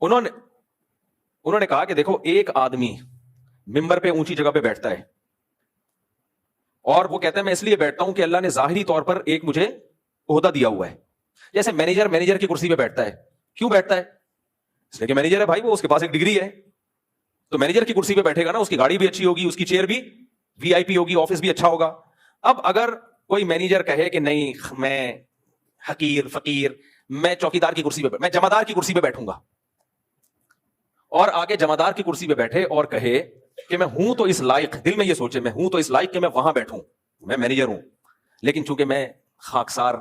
انہوں نے کہا کہ دیکھو ایک آدمی ممبر پہ اونچی جگہ پہ بیٹھتا ہے اور وہ کہتا ہے میں اس لیے بیٹھتا ہوں کہ اللہ نے ظاہری طور پر ایک مجھے عہدہ دیا ہوا ہے. جیسے مینیجر کی کرسی پہ بیٹھتا ہے. کیوں بیٹھتا ہے؟ اس لیے کہ مینیجر ہے بھائی, وہ اس کے پاس ایک ڈگری ہے, تو مینیجر کی کرسی پہ بیٹھے گا نا, اس کی گاڑی بھی اچھی ہوگی, اس کی چیئر بھی وی آئی پی ہوگی, آفس بھی اچھا ہوگا. اب اگر کوئی مینیجر کہے کہ نہیں میں حقیر فقیر, میں چوکیدار کی کرسی پہ, میں جمعدار کی کرسی پہ بیٹھوں گا, اور آگے جمعدار کی کرسی پہ بیٹھے اور کہے کہ میں ہوں تو اس لائق, دل میں یہ سوچے میں ہوں تو اس لائق کہ میں وہاں بیٹھوں, میں مینیجر ہوں, لیکن چونکہ میں خاکسار,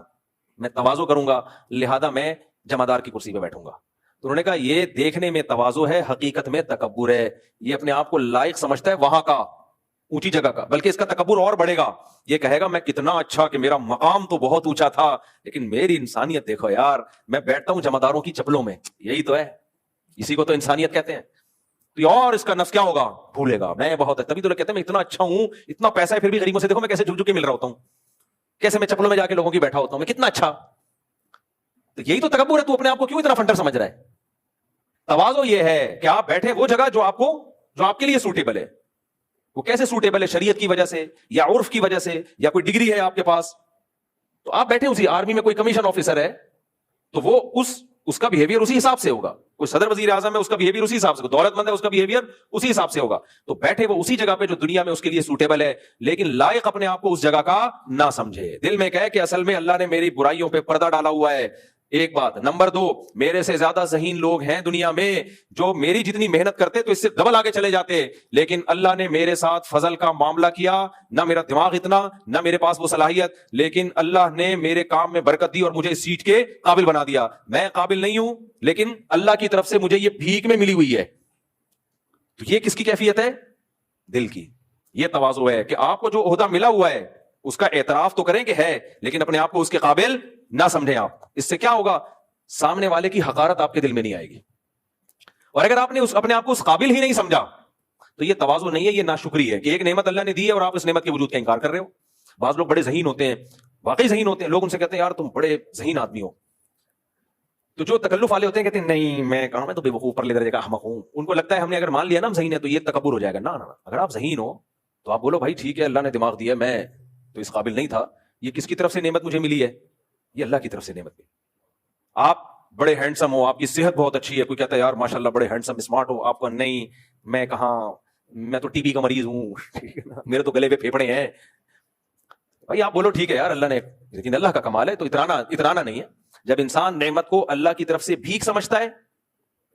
میں تواضع کروں گا, لہذا میں جمعدار کی کرسی پہ بیٹھوں گا. تو انہوں نے کہا یہ دیکھنے میں تواضع ہے, حقیقت میں تکبر ہے. یہ اپنے آپ کو لائق سمجھتا ہے وہاں کا, اونچی جگہ کا, بلکہ اس کا تکبر اور بڑھے گا. یہ کہے گا میں کتنا اچھا, کہ میرا مقام تو بہت اونچا تھا, لیکن میری انسانیت دیکھو یار, میں بیٹھتا ہوں جمعداروں کی چپلوں میں. یہی تو ہے, اسی کو تو انسانیت کہتے ہیں. تو اور اس کا نفس کیا ہوگا, بھولے گا میں بہت ہے. تبھی تو لوگ کہتے ہیں میں اتنا اچھا ہوں, اتنا پیسہ ہے, پھر بھی غریبوں سے دیکھو میں کیسے جھک جھک کے مل رہا ہوتا ہوں, کیسے میں چپلوں میں جا کے لوگوں کی بیٹھا ہوتا ہوں, میں کتنا اچھا. تو یہی تو تکبر ہے. تو اپنے آپ کو کیوں اتنا فنٹر سمجھ رہا ہے؟ تواضع یہ ہے کہ آپ بیٹھے وہ جگہ جو آپ کے لیے سوٹیبل ہے. وہ کیسے سوٹیبل ہے؟ شریعت کی وجہ سے, یا عرف کی وجہ سے, یا کوئی ڈگری ہے آپ کے پاس, تو آپ بیٹھے اسی آرمی میں کوئی کمیشن آفیسر ہے تو وہ اس کا بیہیویئر اسی حساب سے ہوگا. کوئی صدر وزیر اعظم ہے, اس کا بیہیویئر اسی حساب سے, دولت مند ہے, اس کا بیہیویئر اسی حساب سے ہوگا. تو بیٹھے وہ اسی جگہ پہ جو دنیا میں اس کے لیے سوٹیبل ہے, لیکن لائق اپنے آپ کو اس جگہ کا نہ سمجھے. دل میں کہے کہ اصل میں اللہ نے میری برائیوں پہ پردہ ڈالا ہوا ہے. ایک بات. نمبر 2, میرے سے زیادہ ذہین لوگ ہیں دنیا میں جو میری جتنی محنت کرتے تو اس سے ڈبل آگے چلے جاتے, لیکن اللہ نے میرے ساتھ فضل کا معاملہ کیا. نہ میرا دماغ اتنا, نہ میرے پاس وہ صلاحیت, لیکن اللہ نے میرے کام میں برکت دی اور مجھے اس سیٹ کے قابل بنا دیا. میں قابل نہیں ہوں, لیکن اللہ کی طرف سے مجھے یہ بھیک میں ملی ہوئی ہے. تو یہ کس کی کیفیت ہے؟ دل کی. یہ تواضع ہے کہ آپ کو جو عہدہ ملا ہوا ہے اس کا اعتراف تو کریں کہ ہے, لیکن اپنے آپ کو اس کے قابل نہ سمجھیں آپ. اس سے کیا ہوگا؟ سامنے والے کی حقارت آپ کے دل میں نہیں آئے گی. اور اگر آپ نے اپنے آپ کو اس قابل ہی نہیں سمجھا تو یہ تواضع نہیں ہے, یہ ناشکری ہے کہ ایک نعمت اللہ نے دی ہے اور آپ اس نعمت کے وجود کا انکار کر رہے ہو. بعض لوگ بڑے ذہین ہوتے ہیں, واقعی ذہین ہوتے ہیں, لوگ ان سے کہتے ہیں یار تم بڑے ذہین آدمی ہو. تو جو تکلف والے ہوتے ہیں کہتے ہیں نہیں میں کہاں, میں تو بے وقوف پرلے درجے کا احمق ہوں. ان کو لگتا ہے ہم نے اگر مان لیا نا ہم ذہین ہے تو یہ تکبر ہو جائے گا. نہ اگر آپ ذہین ہو تو آپ بولو بھائی ٹھیک ہے اللہ نے دماغ دیا, میں تو اس قابل نہیں تھا, یہ کس کی طرف سے نعمت مجھے ملی ہے؟ یہ اللہ کی طرف سے نعمت ملی. آپ بڑے ہینڈسم ہو, آپ کی صحت بہت اچھی ہے, کوئی کہتا ہے یار ماشاءاللہ بڑے ہینڈسم اسمارٹ ہو, آپ کو نہیں میں کہاں, میں تو ٹی بی کا مریض ہوں, میرے تو گلے پہ پھیپڑے ہیں. بھائی آپ بولو ٹھیک ہے یار اللہ نے, لیکن اللہ کا کمال ہے. تو اترانا نہیں ہے. جب انسان نعمت کو اللہ کی طرف سے بھیک سمجھتا ہے